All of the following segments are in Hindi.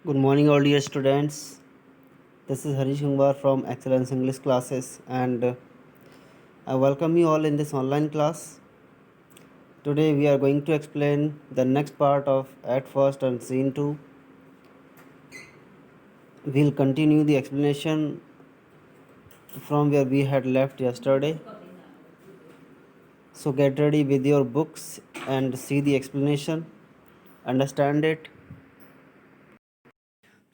Good morning, all dear students. This is Harish Gangwar from Excellence English Classes, and I welcome you all in this online class. Today, we are going to explain the next part of At First and Scene 2. We'll continue the explanation from where we had left yesterday. So, get ready with your books and see the explanation, understand it.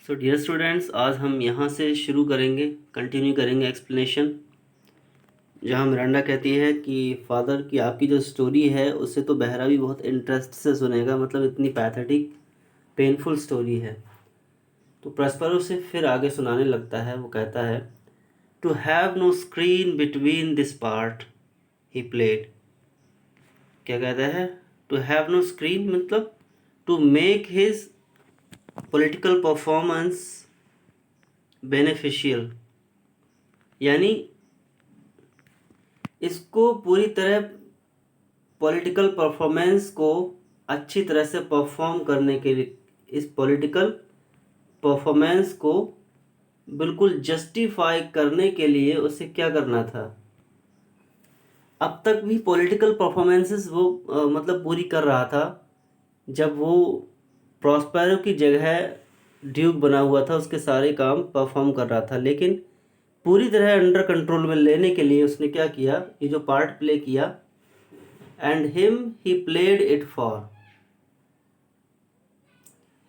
So, dear students, आज हम यहाँ से शुरू करेंगे, कंटिन्यू करेंगे एक्सप्लेनेशन, जहाँ मिरांडा कहती है कि फादर की आपकी जो स्टोरी है उससे तो बहरा भी बहुत इंटरेस्ट से सुनेगा, मतलब इतनी पैथेटिक पेनफुल स्टोरी है। तो प्रस्परो से फिर आगे सुनाने लगता है। वो कहता है, to have no screen between this part he played. क्या कहता है? टू हैव नो स्क्रीन मतलब to make his political performance beneficial, यानी इसको पूरी तरह पॉलिटिकल परफॉर्मेंस को अच्छी तरह से परफॉर्म करने के लिए, इस पॉलिटिकल परफॉर्मेंस को बिल्कुल जस्टिफाई करने के लिए उसे क्या करना था? अब तक भी पॉलिटिकल परफॉर्मेंसेस वो मतलब पूरी कर रहा था जब वो प्रॉस्पेरो की जगह ड्यूक बना हुआ था, उसके सारे काम परफॉर्म कर रहा था। लेकिन पूरी तरह अंडर कंट्रोल में लेने के लिए उसने क्या किया? ये जो पार्ट प्ले किया, and him he played it for.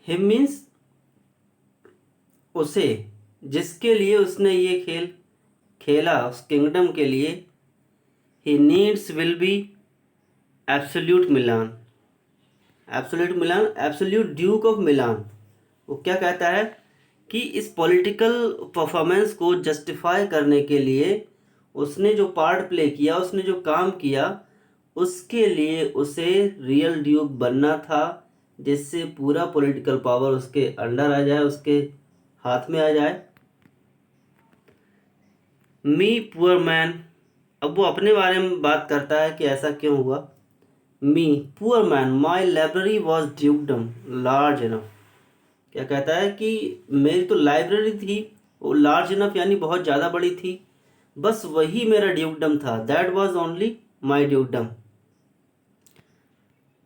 Him means उसे, जिसके लिए उसने ये खेल खेला, उस किंगडम के लिए। He needs will be absolute Milan, absolute Milan, absolute Duke of Milan. वो क्या कहता है कि इस पॉलिटिकल परफॉर्मेंस को जस्टिफाई करने के लिए उसने जो पार्ट प्ले किया, उसने जो काम किया, उसके लिए उसे रियल ड्यूक बनना था, जिससे पूरा पॉलिटिकल पावर उसके अंडर आ जाए, उसके हाथ में आ जाए। मी पुअर मैन, अब वो अपने बारे में बात करता है कि ऐसा क्यों हुआ। Me poor man, my library was dukedom large enough. क्या कहता है कि मेरी तो लाइब्रेरी थी वो लार्ज इनफ, यानी बहुत ज़्यादा बड़ी थी, बस वही मेरा ड्यूकडम था। That was only my ड्यूकडम।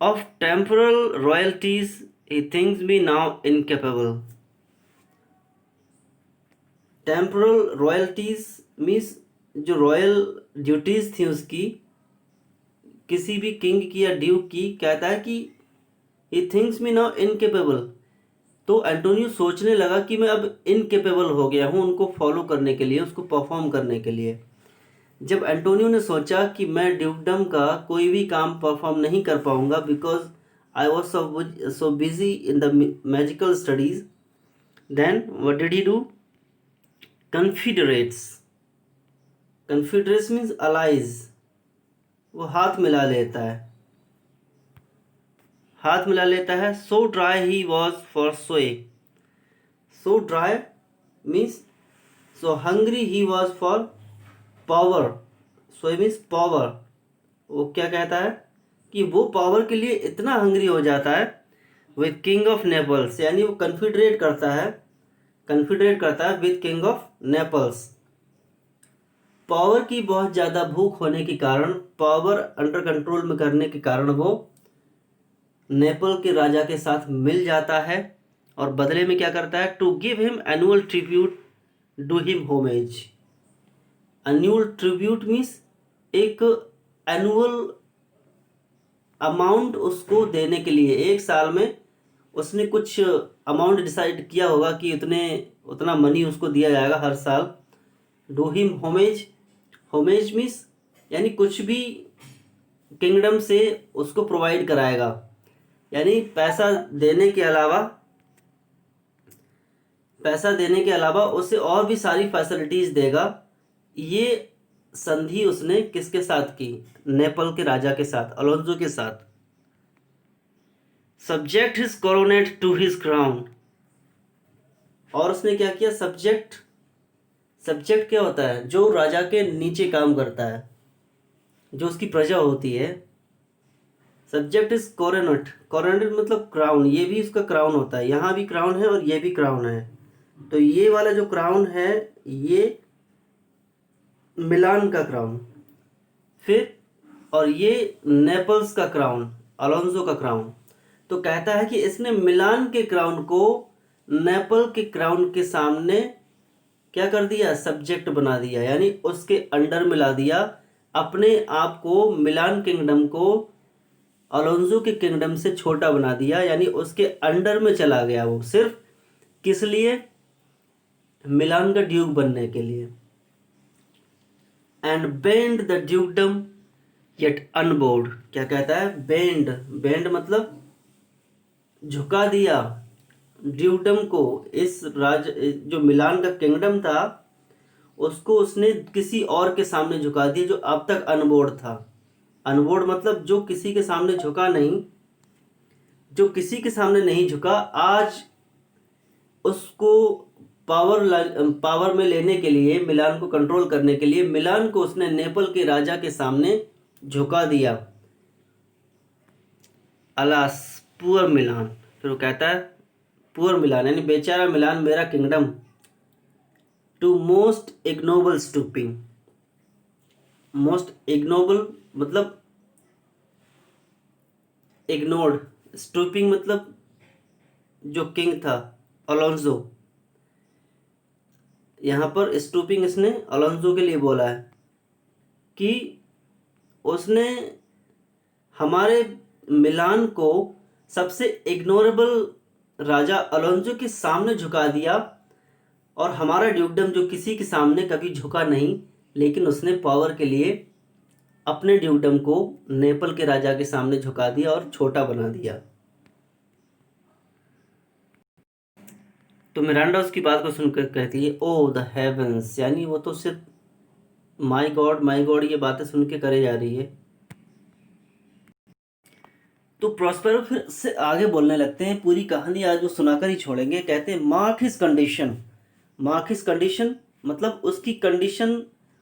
Of temporal royalties he thinks me now incapable. Temporal royalties means जो रॉयल ड्यूटीज थी उसकी, किसी भी किंग की या ड्यूक की, कहता है कि he thinks me now incapable. तो एंटोनियो सोचने लगा कि मैं अब इनकेपेबल हो गया हूँ उनको फॉलो करने के लिए, उसको परफॉर्म करने के लिए। जब एंटोनियो ने सोचा कि मैं ड्यूकडम का कोई भी काम परफॉर्म नहीं कर पाऊंगा, because I was so busy in the magical studies, then what did he do? Confederates, confederates means allies, वो हाथ मिला लेता है, हाथ मिला लेता है। So dry he was for sway, so dry means so hungry he was for power, sway means power. वो क्या कहता है कि वो पावर के लिए इतना हंग्री हो जाता है विद किंग ऑफ नेपल्स, यानी वो कन्फिडरेट करता है, कन्फिडरेट करता है with king of Naples. Power की बहुत ज़्यादा भूख होने के कारण, पावर अंडर कंट्रोल में करने के कारण वो नेपल के राजा के साथ मिल जाता है और बदले में क्या करता है? To give him annual tribute, do him homage. Annual tribute means एक एनुअल अमाउंट उसको देने के लिए, एक साल में उसने कुछ अमाउंट डिसाइड किया होगा कि उतना मनी उसको दिया जाएगा हर साल। Do him homage, homage means यानी कुछ भी किंगडम से उसको प्रोवाइड कराएगा, यानी पैसा देने के अलावा उसे और भी सारी फैसिलिटीज देगा। ये संधि उसने किसके साथ की? नेपल के राजा के साथ, अलोंजो के साथ। Subject his coronet to his crown, और उसने क्या किया? सब्जेक्ट, सब्जेक्ट क्या होता है? जो राजा के नीचे काम करता है, जो उसकी प्रजा होती है। सब्जेक्ट इज कोरोनेट, कोरोनेट मतलब क्राउन, ये भी इसका क्राउन होता है, यहाँ भी क्राउन है और ये भी क्राउन है। तो ये वाला जो क्राउन है ये मिलान का क्राउन, फिर और ये नेपल्स का क्राउन, अलोंसो का क्राउन। तो कहता है कि इसने मिलान के क्राउन को नेपल के क्राउन के सामने क्या कर दिया, सब्जेक्ट बना दिया, यानी उसके अंडर मिला दिया, अपने आप को मिलान किंगडम को अलोंसो के किंगडम से छोटा बना दिया, यानी उसके अंडर में चला गया वो, सिर्फ किस लिए, मिलान का ड्यूक बनने के लिए। And bend the ड्यूकडम yet onboard, क्या कहता है, बेंड, बेंड मतलब झुका दिया ड्यूकडम को, इस जो मिलान का किंगडम था उसको उसने किसी और के सामने झुका दिया जो अब तक अनबोर्ड था। अनबोर्ड मतलब जो किसी के सामने झुका नहीं, जो किसी के सामने नहीं झुका, आज उसको पावर में लेने के लिए, मिलान को कंट्रोल करने के लिए, मिलान को उसने नेपल के राजा के सामने झुका दिया। अलास पुअर मिलान, फिर वो कहता है पुअर मिलान यानी बेचारा मिलान, मेरा kingdom, to most ignoble stooping, most ignoble मतलब इग्नोर्ड, स्टूपिंग मतलब जो किंग था अलोंसो, यहाँ पर स्टूपिंग इसने अलोंसो के लिए बोला है कि उसने हमारे मिलान को सबसे इग्नोरेबल राजा अलोंसो के सामने झुका दिया, और हमारा ड्यूकडम जो किसी के सामने कभी झुका नहीं, लेकिन उसने पावर के लिए अपने ड्यूकडम को नेपल के राजा के सामने झुका दिया और छोटा बना दिया। तो मिरांडा उसकी बात को सुनकर कहती है ओ द हेवंस, यानी वो तो सिर्फ माय गॉड ये बातें सुन के करे जा रही है। तो प्रॉस्पेरो फिर से आगे बोलने लगते हैं, पूरी कहानी आज वो सुनाकर ही छोड़ेंगे। कहते हैं mark his condition, mark his condition मतलब उसकी कंडीशन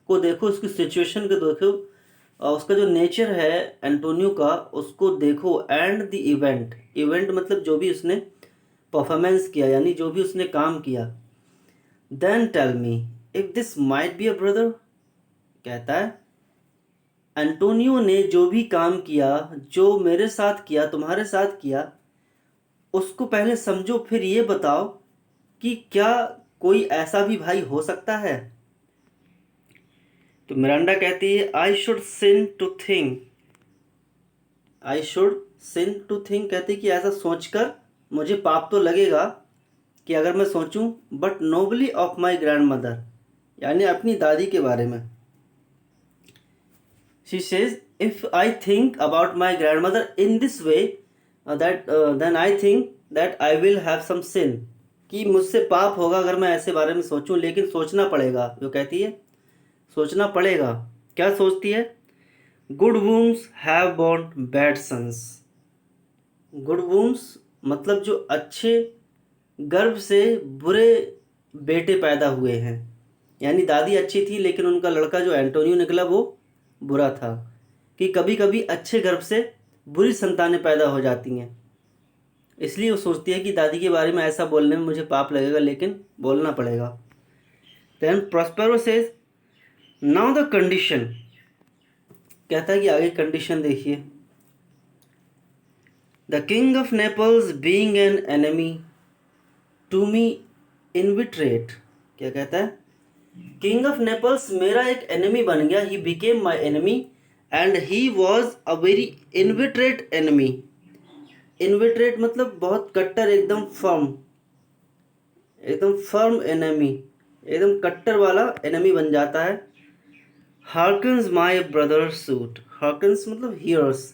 को देखो, उसकी सिचुएशन को देखो, उसका जो नेचर है एंटोनियो का उसको देखो, एंड द इवेंट, इवेंट मतलब जो भी उसने परफॉर्मेंस किया, यानी जो भी उसने काम किया। Then tell me if this might be a brother, कहता है एंटोनियो ने जो भी काम किया, जो मेरे साथ किया, तुम्हारे साथ किया, उसको पहले समझो, फिर ये बताओ कि क्या कोई ऐसा भी भाई हो सकता है। तो मिरांडा कहती है I should sin to think, I should sin to think, कहती कि ऐसा सोचकर मुझे पाप तो लगेगा कि अगर मैं सोचूं, but nobly of my grandmother, यानी अपनी दादी के बारे में। She says if I think about my grandmother in this way that then I think that I will have some sin, कि मुझसे पाप होगा अगर मैं ऐसे बारे में सोचूं, लेकिन सोचना पड़ेगा। जो कहती है सोचना पड़ेगा, क्या सोचती है, good wombs have borne bad sons, good wombs मतलब जो अच्छे गर्भ से बुरे बेटे पैदा हुए हैं, यानी दादी अच्छी थी लेकिन उनका लड़का जो एंटोनियो निकला वो बुरा था, कि कभी कभी अच्छे गर्भ से बुरी संतानें पैदा हो जाती हैं, इसलिए वो सोचती है कि दादी के बारे में ऐसा बोलने में मुझे पाप लगेगा, लेकिन बोलना पड़ेगा। Then Prospero says now the condition, कहता है कि आगे कंडीशन देखिए, the king of Naples being an enemy to me inveterate, क्या कहता है, किंग ऑफ नेपल्स मेरा एक एनिमी बन गया, he became my enemy and he was a very inveterate enemy, inveterate मतलब बहुत कट्टर, एकदम फर्म, एकदम फर्म एनिमी, एकदम कट्टर वाला एनिमी बन जाता है। हार्कन्स माई ब्रदर सूट, हार्कन्स मतलब hears,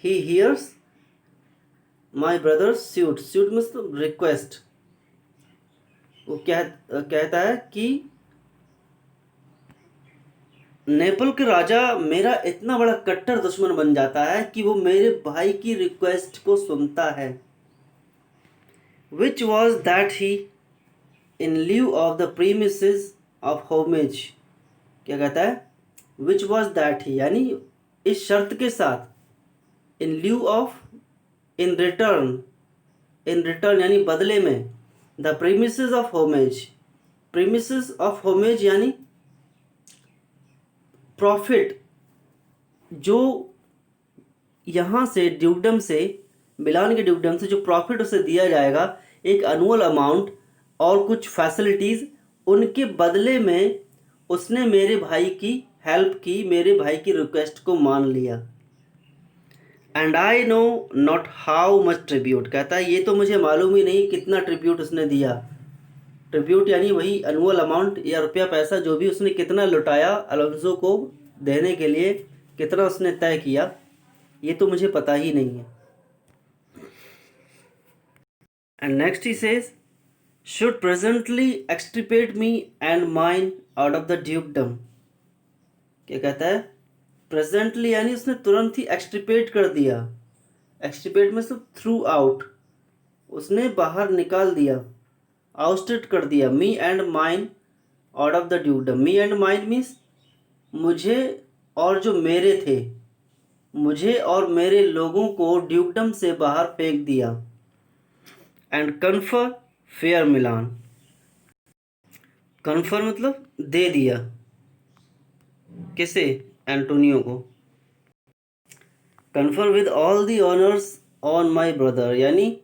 he hears my brother suit, suit मतलब रिक्वेस्ट, वो कहता है कि नेपल के राजा मेरा इतना बड़ा कट्टर दुश्मन बन जाता है कि वो मेरे भाई की रिक्वेस्ट को सुनता है। Which was that he in lieu of the premises of homage, क्या कहता है, विच वॉज दैट ही यानी इस शर्त के साथ in lieu of, in return, in return यानी बदले में, the premises of homage, premises of homage यानी प्रॉफिट, जो यहाँ से ड्यूकडम से, मिलान के ड्यूकडम से जो प्रॉफिट उसे दिया जाएगा, एक एनुअल अमाउंट और कुछ फैसिलिटीज़, उनके बदले में उसने मेरे भाई की हेल्प की, मेरे भाई की रिक्वेस्ट को मान लिया। And I know not how much tribute, कहता है ये तो मुझे मालूम ही नहीं कितना ट्रिब्यूट उसने दिया। ट्रिब्यूट यानी वही एनुअल अमाउंट या रुपया पैसा, जो भी उसने कितना लुटाया अलोंसो को देने के लिए, कितना उसने तय किया, ये तो मुझे पता ही नहीं है। And next he says should presently extirpate me and mine out of the dukedom. क्या कहता है? प्रेजेंटली यानी उसने तुरंत ही एक्सट्रिपेट कर दिया। एक्सट्रिपेट में सिर्फ थ्रू आउट, उसने बाहर निकाल दिया, आउटस्टेट कर दिया, मी and mine out of the ड्यूकडम। Me and mine means मुझे और जो मेरे थे, मुझे और मेरे लोगों को ड्यूकडम से बाहर फेंक दिया। And confer fair Milan, confer मतलब दे दिया, किसे? एंटोनियो को। Confer with all the honours on my brother, यानी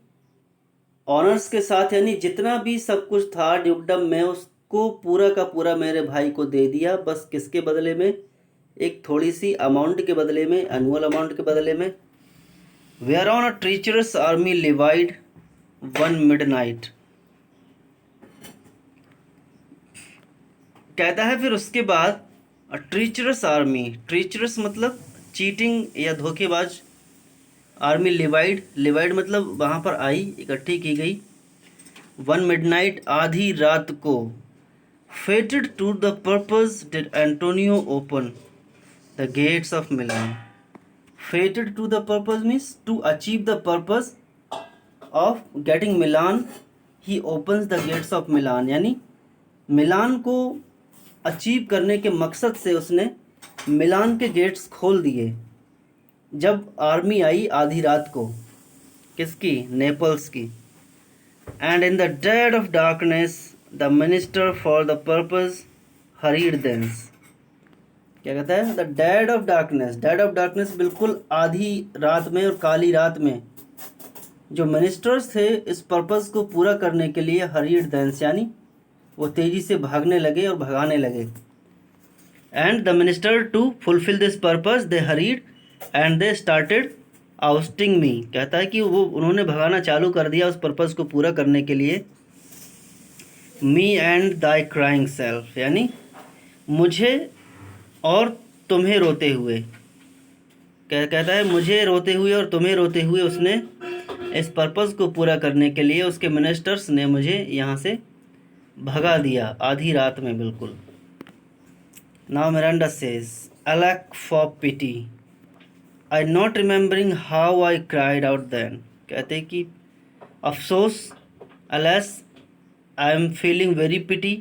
ऑनर्स के साथ, यानी जितना भी सब कुछ था ड्यूकडम में उसको पूरा का पूरा मेरे भाई को दे दिया। बस किसके बदले में? एक थोड़ी सी अमाउंट के बदले में, एनुअल अमाउंट के बदले में। Where on a treacherous army levied one midnight, कहता है फिर उसके बाद ट्रीचरस आर्मी, ट्रीचरस मतलब चीटिंग या धोखेबाज, आर्मी लिवाइड, लिवाइड मतलब वहाँ पर आई, इकट्ठी की गई, वन मिडनाइट आधी रात को, fated to the purpose did Antonio open the gates of Milan. Fated to the purpose means to achieve the purpose of getting Milan, he opens the gates of Milan, यानी मिलान को अचीव करने के मकसद से उसने मिलान के गेट्स खोल दिए जब आर्मी आई आधी रात को, किसकी? नेपल्स की। And in the dead of darkness the minister for the purpose hurried thence. क्या कहता है? The dead of darkness, dead of darkness बिल्कुल आधी रात में और काली रात में जो मिनिस्टर्स थे इस पर्पस को पूरा करने के लिए हरीड देंस, यानी वो तेजी से भागने लगे और भगाने लगे। And the minister to fulfil this purpose they hurried and they started ousting me, कहता है कि वो उन्होंने भगाना चालू कर दिया उस पर्पस को पूरा करने के लिए। Me and thy crying self, यानी मुझे और तुम्हें रोते हुए, कहता है मुझे रोते हुए और तुम्हें रोते हुए उसने इस पर्पस को पूरा करने के लिए उसके मिनिस्टर्स ने मुझे यहाँ से भगा दिया आधी रात में बिल्कुल। Now Miranda says alack for pity I not remembering how I cried out then, कहते कि अफसोस, alas I am feeling very pity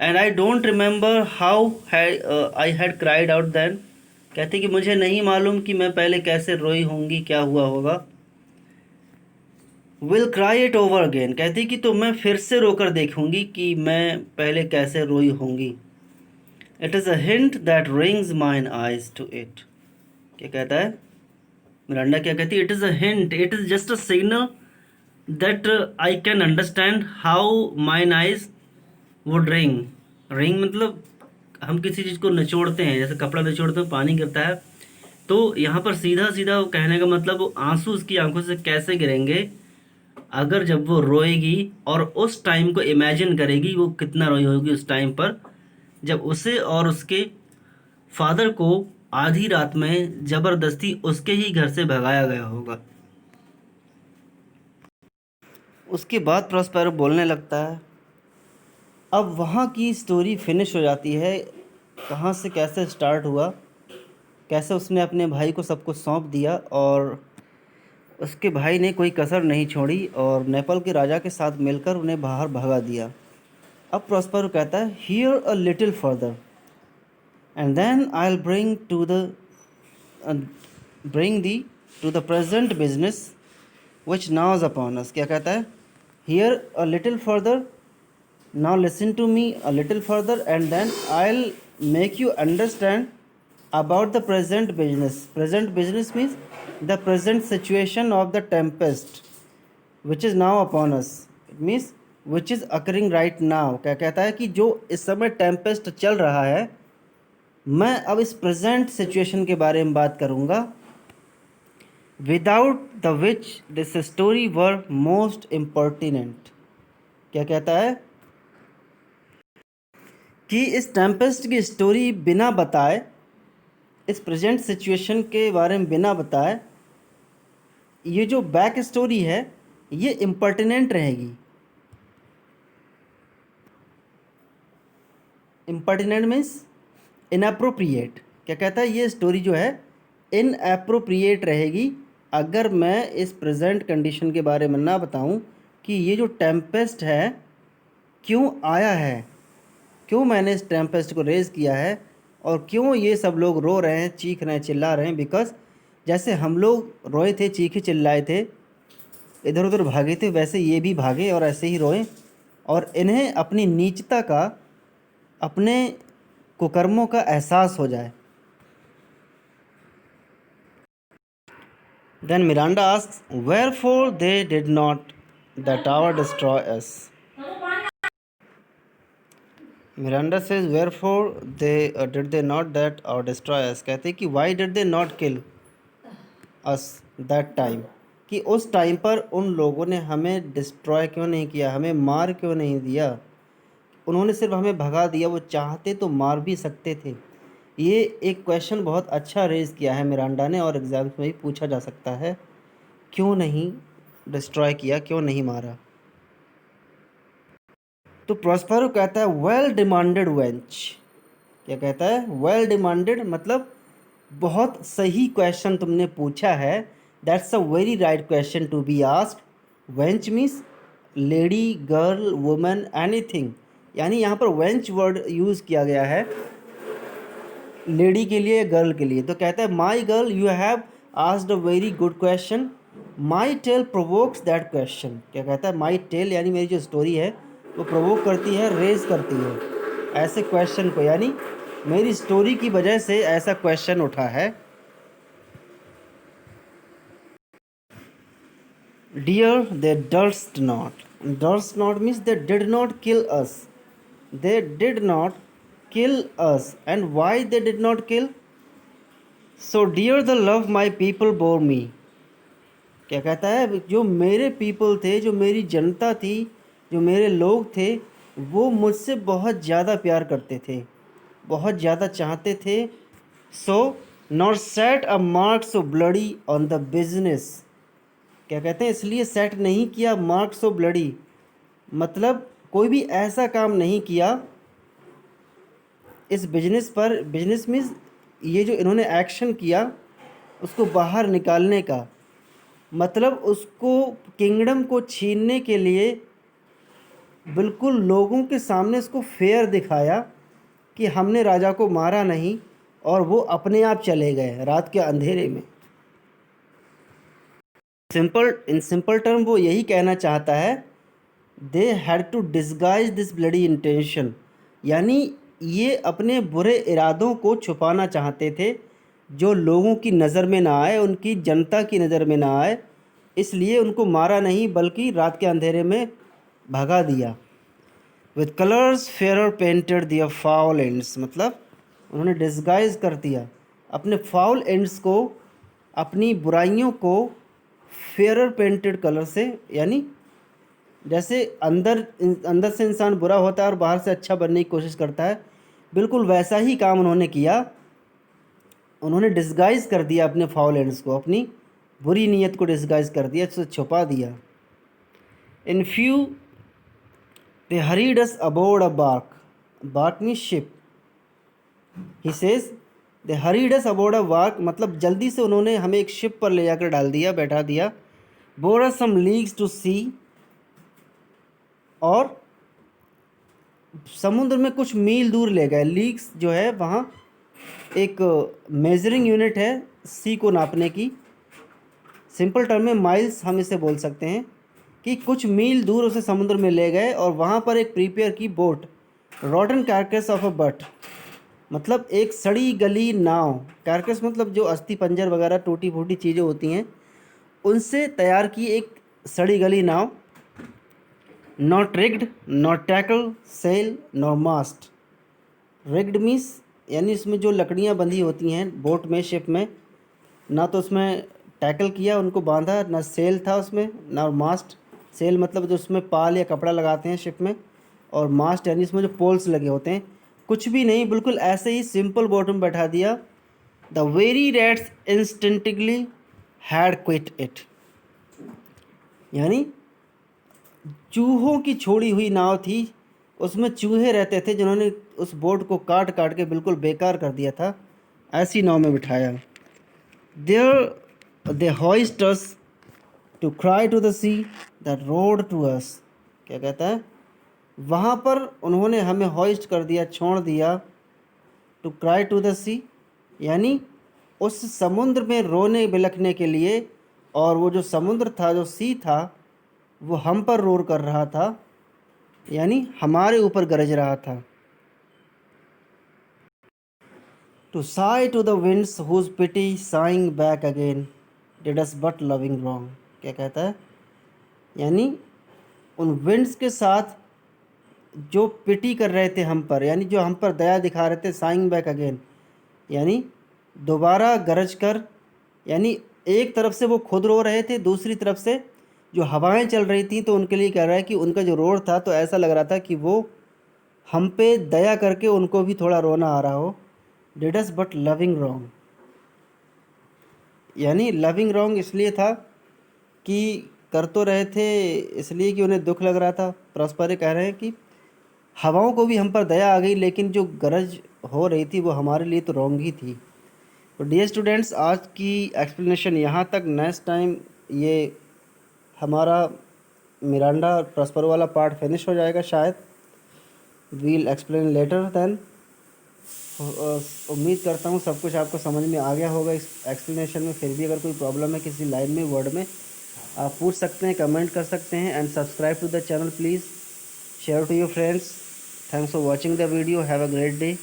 and I don't remember how I had cried out then, कहते कि मुझे नहीं मालूम कि मैं पहले कैसे रोई होंगी, क्या हुआ होगा। Will cry it over again, कहती कि तो मैं फिर से रोकर देखूंगी कि मैं पहले कैसे रोई होंगी। It is a hint that wrings mine eyes to it, क्या कहता है मिरांडा? क्या कहती है? It is a hint, it is just a signal that I can understand how mine eyes would wring. Wring मतलब हम किसी चीज़ को निचोड़ते हैं, जैसे कपड़ा निचोड़ते हैं पानी गिरता है, तो यहाँ पर सीधा सीधा वो कहने का मतलब वो आंसू उसकी आंखों से कैसे गिरेंगे अगर जब वो रोएगी और उस टाइम को इमेजिन करेगी वो कितना रोई होगी उस टाइम पर जब उसे और उसके फादर को आधी रात में ज़बरदस्ती उसके ही घर से भगाया गया होगा। उसके बाद प्रॉस्पेरो बोलने लगता है। अब वहाँ की स्टोरी फिनिश हो जाती है, कहाँ से कैसे स्टार्ट हुआ, कैसे उसने अपने भाई को सब कुछ सौंप दिया और उसके भाई ने कोई कसर नहीं छोड़ी और नेपाल के राजा के साथ मिलकर उन्हें बाहर भगा दिया। अब प्रॉस्पेरो कहता है hear a little further and then I will bring thee to the present business which now is upon us. क्या कहता है? Hear a little further, now listen to me a little further and then I'll make you understand about the present business. Present business means the present situation of the tempest which is now upon us. It means which is occurring right now. क्या कहता है कि जो इस समय टेम्पेस्ट चल रहा है, मैं अब इस प्रेजेंट सिचुएशन के बारे में बात करूंगा, without the which this story were most impertinent. क्या कहता है कि इस टेम्पेस्ट की स्टोरी बिना बताए, इस प्रेजेंट सिचुएशन के बारे में बिना बताए, ये जो बैक स्टोरी है ये इम्पर्टिनेंट रहेगी। Impertinent means inappropriate. क्या कहता है? ये स्टोरी जो है इनअप्रोप्रिएट रहेगी अगर मैं इस प्रेजेंट कंडीशन के बारे में ना बताऊं कि ये जो टेम्पेस्ट है क्यों आया है, क्यों मैंने इस टेम्पेस्ट को रेज़ किया है और क्यों ये सब लोग रो रहे हैं, चीख रहे हैं, चिल्ला रहे हैं। बिकॉज जैसे हम लोग रोए थे, चीखे चिल्लाए थे, इधर उधर भागे थे, वैसे ये भी भागे और ऐसे ही रोए और इन्हें अपनी नीचता का, अपने कुकर्मों का एहसास हो जाए। Then Miranda asks wherefore they did not the tower destroy us. Miranda says wherefore they did they not that or destroy us. कहते हैं कि why did they not kill us that time, कि उस टाइम पर उन लोगों ने हमें डिस्ट्रॉय क्यों नहीं किया, हमें मार क्यों नहीं दिया, उन्होंने सिर्फ हमें भगा दिया। वो चाहते तो मार भी सकते थे। ये एक क्वेश्चन बहुत अच्छा रेज़ किया है मिरांडा ने और एग्ज़ाम्स में भी पूछा जा सकता है, क्यों नहीं डिस्ट्रॉय किया, क्यों नहीं मारा। तो प्रॉस्पेरो कहता है वेल डिमांडेड वेंच। क्या कहता है? वेल डिमांडेड मतलब बहुत सही क्वेश्चन तुमने पूछा है। That's a very right question to be asked. Wench means lady, girl, woman, anything. यानी यहाँ पर वेंच वर्ड यूज़ किया गया है लेडी के लिए, गर्ल के लिए। तो कहता है my girl you have asked a very good question, my tale provokes that question. क्या कहता है? माई टेल यानी मेरी जो स्टोरी है वो प्रोवोक करती है, रेज करती है ऐसे क्वेश्चन को, यानी मेरी स्टोरी की वजह से ऐसा क्वेश्चन उठा है। Dear they durst not, durst not means they did not kill us, they did not kill us and why they did not kill, so dear the love my people bore me. क्या कहता है? जो मेरे पीपल थे, जो मेरी जनता थी, जो मेरे लोग थे, वो मुझसे बहुत ज़्यादा प्यार करते थे, बहुत ज़्यादा चाहते थे। So not set a mark so bloody on the business. क्या कहते हैं? इसलिए सेट नहीं किया मार्क सो ब्लडी, मतलब कोई भी ऐसा काम नहीं किया इस बिजनेस पर। बिजनेस मीन्स ये जो इन्होंने एक्शन किया उसको बाहर निकालने का, मतलब उसको किंगडम को छीनने के लिए बिल्कुल लोगों के सामने उसको फेयर दिखाया कि हमने राजा को मारा नहीं और वो अपने आप चले गए रात के अंधेरे में। इन सिंपल टर्म वो यही कहना चाहता है, they had to disguise this bloody intention, यानी ये अपने बुरे इरादों को छुपाना चाहते थे जो लोगों की नज़र में ना आए, उनकी जनता की नज़र में ना आए, इसलिए उनको मारा नहीं बल्कि रात के अंधेरे में भगा दिया। विद कलर्स फेयर पेंटेड दिया फाउल एंड्स, मतलब उन्होंने डिस्गाइज कर दिया अपने फाउल एंड्स को, अपनी बुराइयों को फेयर पेंटेड कलर से, यानी जैसे अंदर से इंसान बुरा होता है और बाहर से अच्छा बनने की कोशिश करता है, बिल्कुल वैसा ही काम उन्होंने किया। उन्होंने डिस्गाइज कर दिया अपने फाउल एंड्स को, अपनी बुरी नीयत को डिस्गाइज कर दिया, उसे छुपा दिया। In few they hurried us aboard a bark, bark means ship. He says they hurried us aboard a bark, मतलब जल्दी से उन्होंने हमें एक शिप पर ले जाकर डाल दिया, बैठा दिया। Bore us some leagues to sea, और समुद्र में कुछ मील दूर ले गए। लीग्स जो है वहाँ एक मेजरिंग यूनिट है सी को नापने की, सिंपल टर्म में माइल्स हम इसे बोल सकते हैं कि कुछ मील दूर उसे समुद्र में ले गए और वहाँ पर एक प्रिपेयर की boat, rotten carcass of a butt, मतलब एक सड़ी गली नाव, कार्केस मतलब जो अस्थि पंजर वगैरह टूटी फूटी चीज़ें होती हैं उनसे तैयार की एक सड़ी गली नाव, not rigged not tackle sail not mast. Rigged means यानी इसमें जो लकड़ियाँ बंधी होती हैं बोट में, शिप में, ना तो उसमें टैकल किया उनको बांधा, ना सेल था उसमें, ना मास्ट। सेल मतलब जो उसमें पाल या कपड़ा लगाते हैं शिप में, और मास्ट यानी इसमें जो पोल्स लगे होते हैं, कुछ भी नहीं, बिल्कुल ऐसे ही सिंपल बोट में बैठा दिया। The very rats instinctively had quit it, यानी चूहों की छोड़ी हुई नाव थी, उसमें चूहे रहते थे जिन्होंने उस बोट को काट काट के बिल्कुल बेकार कर दिया था, ऐसी नाव में बिठाया। There they hoist us to cry to the sea that roared to us, क्या कहता है, वहाँ पर उन्होंने हमें होइस्ट कर दिया, छोड़ दिया, टू क्राई टू द सी यानी उस समुद्र में रोने बिलखने के लिए, और वो जो समुद्र था, जो सी था, वो हम पर रोर कर रहा था, यानी हमारे ऊपर गरज रहा था। To sigh to the winds whose pity sighing back again did us but loving wrong, क्या कहता है, यानी उन विंड्स के साथ जो पिटी कर रहे थे हम पर, यानी जो हम पर दया दिखा रहे थे, साइंग बैक अगेन यानी दोबारा गरज कर, यानी एक तरफ से वो खुद रो रहे थे, दूसरी तरफ से जो हवाएं चल रही थी तो उनके लिए कह रहा है कि उनका जो रोर था तो ऐसा लग रहा था कि वो हम पे दया करके उनको भी थोड़ा रोना आ रहा हो। Did us but loving wrong, यानी लविंग रॉन्ग इसलिए था कि कर तो रहे थे इसलिए कि उन्हें दुख लग रहा था। प्रॉस्पर कह रहे हैं कि हवाओं को भी हम पर दया आ गई, लेकिन जो गरज हो रही थी वो हमारे लिए तो रॉन्ग ही थी। तो डियर स्टूडेंट्स, आज की एक्सप्लेनेशन यहाँ तक। नेक्स्ट टाइम ये हमारा मिरांडा प्रॉस्पर वाला पार्ट फिनिश हो जाएगा शायद। We'll explain later then. उम्मीद करता हूँ सब कुछ आपको समझ में आ गया होगा इस एक्सप्लेनेशन में। फिर भी अगर कोई प्रॉब्लम है किसी लाइन में, वर्ड में, आप पूछ सकते हैं, कमेंट कर सकते हैं। And subscribe to the channel please, share to your friends. Thanks for watching the video, have a great day.